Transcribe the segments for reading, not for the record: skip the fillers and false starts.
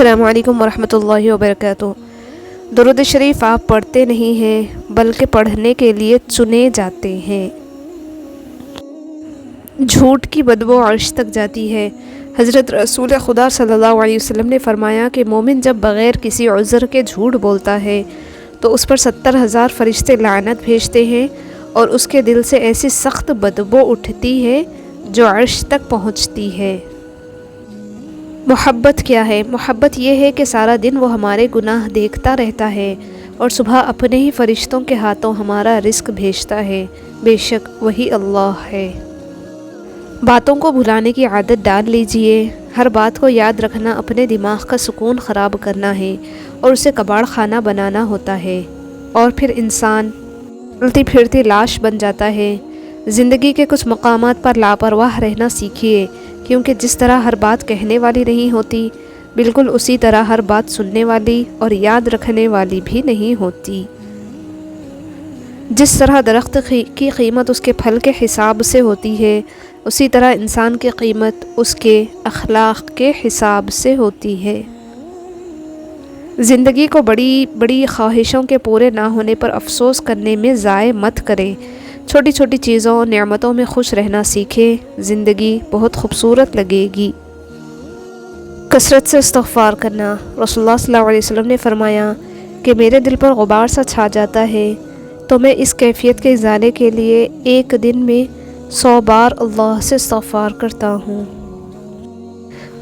السلام علیکم ورحمۃ اللہ وبرکاتہ۔ درود شریف آپ پڑھتے نہیں ہیں بلکہ پڑھنے کے لیے چنے جاتے ہیں۔ جھوٹ کی بدبو عرش تک جاتی ہے۔ حضرت رسول خدا صلی اللہ علیہ وسلم نے فرمایا کہ مومن جب بغیر کسی عذر کے جھوٹ بولتا ہے تو اس پر 70,000 فرشتے لعنت بھیجتے ہیں اور اس کے دل سے ایسی سخت بدبو اٹھتی ہے جو عرش تک پہنچتی ہے۔ محبت کیا ہے؟ محبت یہ ہے کہ سارا دن وہ ہمارے گناہ دیکھتا رہتا ہے اور صبح اپنے ہی فرشتوں کے ہاتھوں ہمارا رزق بھیجتا ہے۔ بے شک وہی اللہ ہے۔ باتوں کو بھلانے کی عادت ڈال لیجئے۔ ہر بات کو یاد رکھنا اپنے دماغ کا سکون خراب کرنا ہے اور اسے کباڑ خانہ بنانا ہوتا ہے، اور پھر انسان چلتی پھرتی لاش بن جاتا ہے۔ زندگی کے کچھ مقامات پر لاپرواہ رہنا سیکھیے، کیونکہ جس طرح ہر بات کہنے والی نہیں ہوتی، بالکل اسی طرح ہر بات سننے والی اور یاد رکھنے والی بھی نہیں ہوتی۔ جس طرح درخت کی قیمت اس کے پھل کے حساب سے ہوتی ہے، اسی طرح انسان کی قیمت اس کے اخلاق کے حساب سے ہوتی ہے۔ زندگی کو بڑی بڑی خواہشوں کے پورے نہ ہونے پر افسوس کرنے میں ضائع مت کریں۔ چھوٹی چھوٹی چیزوں نعمتوں میں خوش رہنا سیکھیں، زندگی بہت خوبصورت لگے گی۔ کثرت سے استغفار کرنا۔ رسول اللہ صلی اللہ علیہ وسلم نے فرمایا کہ میرے دل پر غبار سا چھا جاتا ہے تو میں اس کیفیت کے ازالے کے لیے ایک دن میں 100 بار اللہ سے استغفار کرتا ہوں۔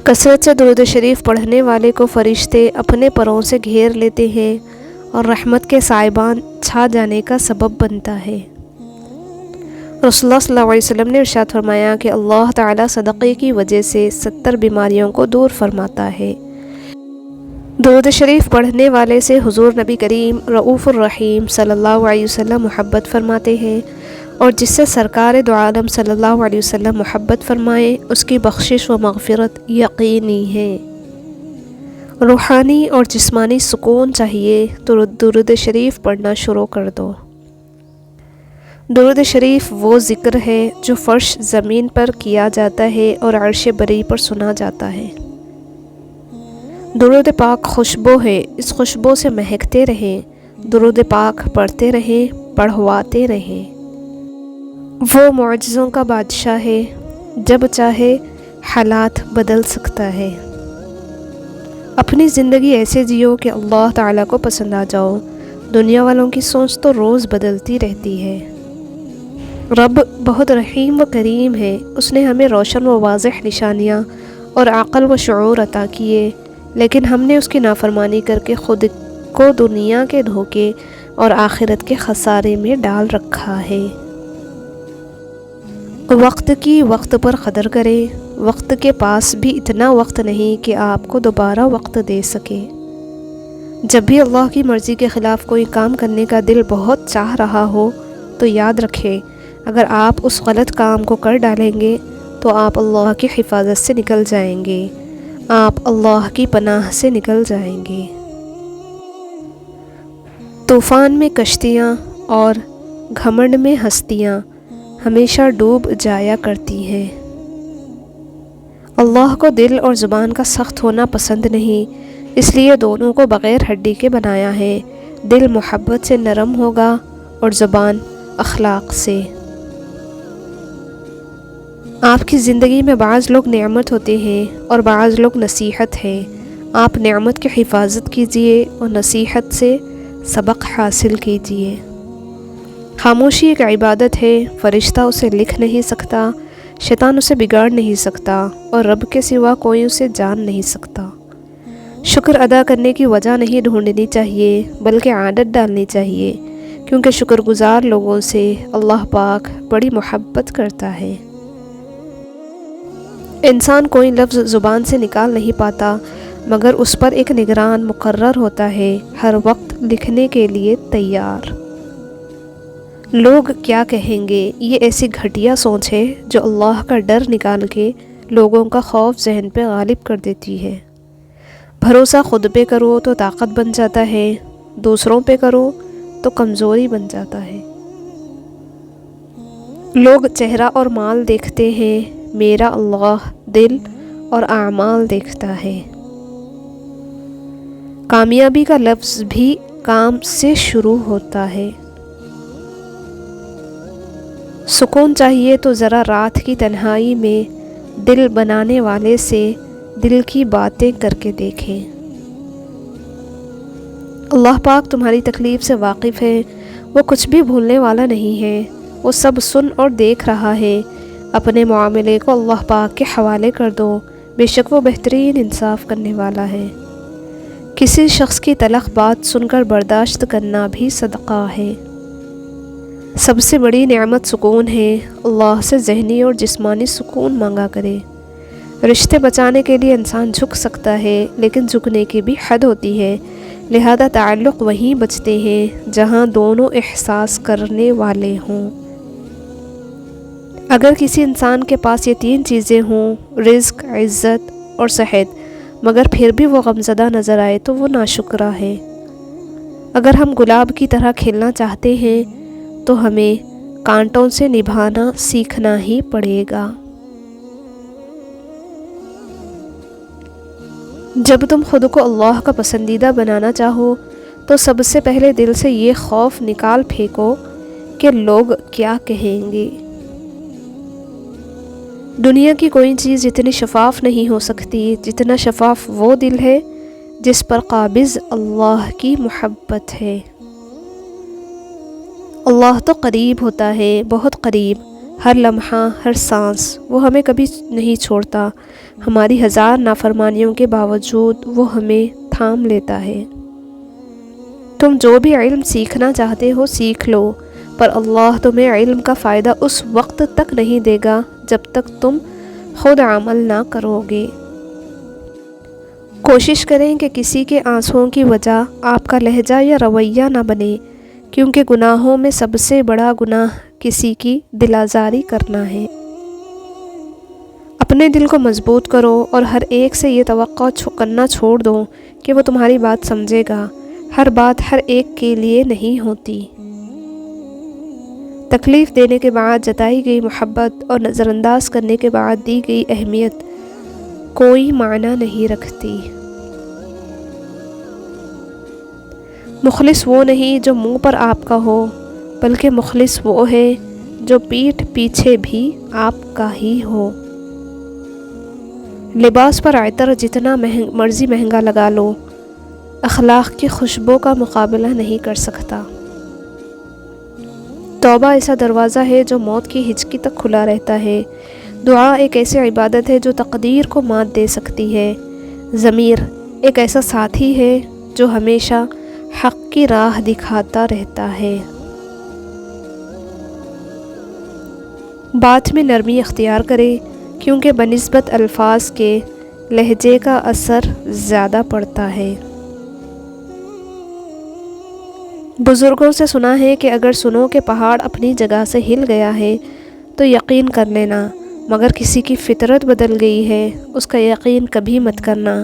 کثرت سے درود شریف پڑھنے والے کو فرشتے اپنے پروں سے گھیر لیتے ہیں اور رحمت کے سائبان چھا جانے کا سبب بنتا ہے۔ رسول اللہ صلی اللہ علیہ وسلم نے ارشاد فرمایا کہ اللہ تعالیٰ صدقے کی وجہ سے 70 بیماریوں کو دور فرماتا ہے۔ درود شریف پڑھنے والے سے حضور نبی کریم رؤوف الرحیم صلی اللہ علیہ وسلم محبت فرماتے ہیں، اور جس سے سرکار دو عالم صلی اللہ علیہ وسلم محبت فرمائے اس کی بخشش و مغفرت یقینی ہے۔ روحانی اور جسمانی سکون چاہیے تو درود شریف پڑھنا شروع کر دو۔ درود شریف وہ ذکر ہے جو فرش زمین پر کیا جاتا ہے اور عرش بری پر سنا جاتا ہے۔ درود پاک خوشبو ہے، اس خوشبو سے مہکتے رہیں۔ درود پاک پڑھتے رہیں، پڑھواتے رہیں۔ وہ معجزوں کا بادشاہ ہے، جب چاہے حالات بدل سکتا ہے۔ اپنی زندگی ایسے جیو کہ اللہ تعالیٰ کو پسند آ جاؤ۔ دنیا والوں کی سوچ تو روز بدلتی رہتی ہے۔ رب بہت رحیم و کریم ہے، اس نے ہمیں روشن و واضح نشانیاں اور عقل و شعور عطا کیے، لیکن ہم نے اس کی نافرمانی کر کے خود کو دنیا کے دھوکے اور آخرت کے خسارے میں ڈال رکھا ہے۔ وقت کی وقت پر قدر کریں۔ وقت کے پاس بھی اتنا وقت نہیں کہ آپ کو دوبارہ وقت دے سکے۔ جب بھی اللہ کی مرضی کے خلاف کوئی کام کرنے کا دل بہت چاہ رہا ہو تو یاد رکھیں، اگر آپ اس غلط کام کو کر ڈالیں گے تو آپ اللہ کی حفاظت سے نکل جائیں گے، آپ اللہ کی پناہ سے نکل جائیں گے۔ طوفان میں کشتیاں اور گھمنڈ میں ہستیاں ہمیشہ ڈوب جایا کرتی ہیں۔ اللہ کو دل اور زبان کا سخت ہونا پسند نہیں، اس لیے دونوں کو بغیر ہڈی کے بنایا ہے۔ دل محبت سے نرم ہوگا اور زبان اخلاق سے۔ آپ کی زندگی میں بعض لوگ نعمت ہوتے ہیں اور بعض لوگ نصیحت ہیں۔ آپ نعمت کی حفاظت کیجئے اور نصیحت سے سبق حاصل کیجئے۔ خاموشی ایک عبادت ہے، فرشتہ اسے لکھ نہیں سکتا، شیطان اسے بگاڑ نہیں سکتا اور رب کے سوا کوئی اسے جان نہیں سکتا۔ شکر ادا کرنے کی وجہ نہیں ڈھونڈنی چاہیے بلکہ عادت ڈالنی چاہیے، کیونکہ شکر گزار لوگوں سے اللہ پاک بڑی محبت کرتا ہے۔ انسان کوئی لفظ زبان سے نکال نہیں پاتا مگر اس پر ایک نگران مقرر ہوتا ہے، ہر وقت لکھنے کے لیے تیار۔ لوگ کیا کہیں گے، یہ ایسی گھٹیا سوچ ہے جو اللہ کا ڈر نکال کے لوگوں کا خوف ذہن پہ غالب کر دیتی ہے۔ بھروسہ خود پہ کرو تو طاقت بن جاتا ہے، دوسروں پہ کرو تو کمزوری بن جاتا ہے۔ لوگ چہرہ اور مال دیکھتے ہیں، میرا اللہ دل اور اعمال دیکھتا ہے۔ کامیابی کا لفظ بھی کام سے شروع ہوتا ہے۔ سکون چاہیے تو ذرا رات کی تنہائی میں دل بنانے والے سے دل کی باتیں کر کے دیکھیں۔ اللہ پاک تمہاری تکلیف سے واقف ہے، وہ کچھ بھی بھولنے والا نہیں ہے، وہ سب سن اور دیکھ رہا ہے۔ اپنے معاملے کو اللہ پاک کے حوالے کر دو، بے شک وہ بہترین انصاف کرنے والا ہے۔ کسی شخص کی تلخ بات سن کر برداشت کرنا بھی صدقہ ہے۔ سب سے بڑی نعمت سکون ہے، اللہ سے ذہنی اور جسمانی سکون مانگا کرے۔ رشتے بچانے کے لیے انسان جھک سکتا ہے، لیکن جھکنے کی بھی حد ہوتی ہے، لہذا تعلق وہیں بچتے ہیں جہاں دونوں احساس کرنے والے ہوں۔ اگر کسی انسان کے پاس یہ 3 چیزیں ہوں، رزق، عزت اور صحت، مگر پھر بھی وہ غمزدہ نظر آئے تو وہ ناشکرا ہے۔ اگر ہم گلاب کی طرح کھلنا چاہتے ہیں تو ہمیں کانٹوں سے نبھانا سیکھنا ہی پڑے گا۔ جب تم خود کو اللہ کا پسندیدہ بنانا چاہو تو سب سے پہلے دل سے یہ خوف نکال پھینکو کہ لوگ کیا کہیں گے۔ دنیا کی کوئی چیز اتنی شفاف نہیں ہو سکتی جتنا شفاف وہ دل ہے جس پر قابض اللہ کی محبت ہے۔ اللہ تو قریب ہوتا ہے، بہت قریب، ہر لمحہ، ہر سانس، وہ ہمیں کبھی نہیں چھوڑتا۔ ہماری 1000 نافرمانیوں کے باوجود وہ ہمیں تھام لیتا ہے۔ تم جو بھی علم سیکھنا چاہتے ہو سیکھ لو، پر اللہ تمہیں علم کا فائدہ اس وقت تک نہیں دے گا جب تک تم خود عمل نہ کرو گے۔ کوشش کریں کہ کسی کے آنسوؤں کی وجہ آپ کا لہجہ یا رویہ نہ بنے، کیونکہ گناہوں میں سب سے بڑا گناہ کسی کی دل آزاری کرنا ہے۔ اپنے دل کو مضبوط کرو اور ہر ایک سے یہ توقع کرنا چھوڑ دو کہ وہ تمہاری بات سمجھے گا۔ ہر بات ہر ایک کے لیے نہیں ہوتی۔ تکلیف دینے کے بعد جتائی گئی محبت اور نظر انداز کرنے کے بعد دی گئی اہمیت کوئی معنی نہیں رکھتی۔ مخلص وہ نہیں جو منہ پر آپ کا ہو، بلکہ مخلص وہ ہے جو پیٹھ پیچھے بھی آپ کا ہی ہو۔ لباس پر عطر جتنا مرضی مہنگا لگا لو، اخلاق کی خوشبو کا مقابلہ نہیں کر سکتا۔ توبہ ایسا دروازہ ہے جو موت کی ہچکی تک کھلا رہتا ہے۔ دعا ایک ایسی عبادت ہے جو تقدیر کو مات دے سکتی ہے۔ ضمیر ایک ایسا ساتھی ہے جو ہمیشہ حق کی راہ دکھاتا رہتا ہے۔ بات میں نرمی اختیار کرے، کیونکہ بنسبت الفاظ کے لہجے کا اثر زیادہ پڑتا ہے۔ بزرگوں سے سنا ہے کہ اگر سنو کہ پہاڑ اپنی جگہ سے ہل گیا ہے تو یقین کر لینا، مگر کسی کی فطرت بدل گئی ہے اس کا یقین کبھی مت کرنا۔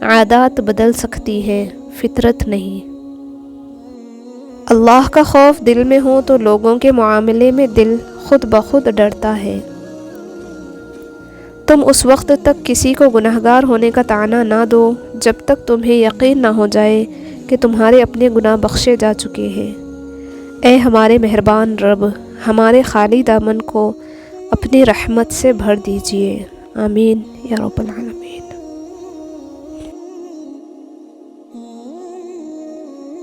عادات بدل سکتی ہے، فطرت نہیں۔ اللہ کا خوف دل میں ہو تو لوگوں کے معاملے میں دل خود بخود ڈرتا ہے۔ تم اس وقت تک کسی کو گناہگار ہونے کا طعنہ نہ دو جب تک تمہیں یقین نہ ہو جائے کہ تمہارے اپنے گناہ بخشے جا چکے ہیں۔ اے ہمارے مہربان رب، ہمارے خالی دامن کو اپنی رحمت سے بھر دیجیے، آمین یا رب العالمین۔